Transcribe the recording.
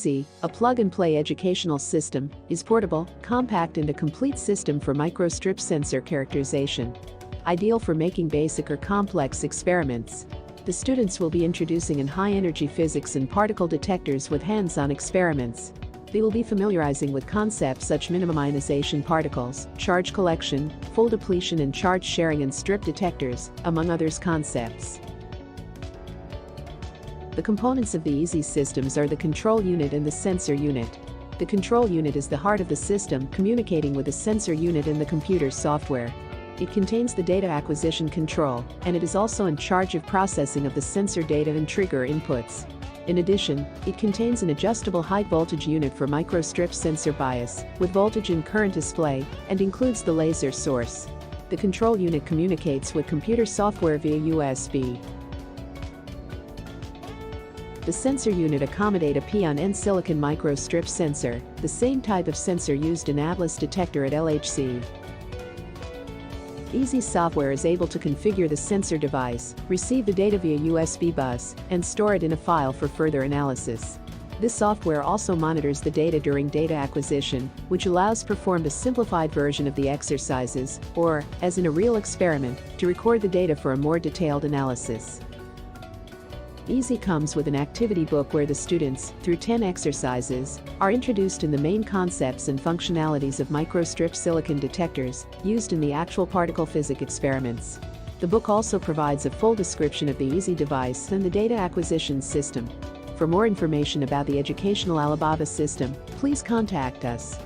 Easy, a plug-and-play educational system, is portable, compact and a complete system for microstrip sensor characterization. Ideal for making basic or complex experiments. The students will be introducing in high-energy physics and particle detectors with hands-on experiments. They will be familiarizing with concepts such minimum ionization particles, charge collection, full depletion and charge sharing and strip detectors, among others concepts. The components of the Easy systems are the control unit and the sensor unit. The control unit is the heart of the system, communicating with the sensor unit and the computer software. It contains the data acquisition control, and it is also in charge of processing of the sensor data and trigger inputs. In addition, it contains an adjustable high-voltage unit for microstrip sensor bias, with voltage and current display, and includes the laser source. The control unit communicates with computer software via USB. The sensor unit accommodate a P-on-N silicon microstrip sensor, the same type of sensor used in ABLIS detector at LHC. Easy software is able to configure the sensor device, receive the data via USB bus, and store it in a file for further analysis. This software also monitors the data during data acquisition, which allows perform a simplified version of the exercises, or, as in a real experiment, to record the data for a more detailed analysis. Easy comes with an activity book where the students, through 10 exercises, are introduced in the main concepts and functionalities of microstrip silicon detectors used in the actual particle physics experiments. The book also provides a full description of the Easy device and the data acquisition system. For more information about the educational Alibava system, please contact us.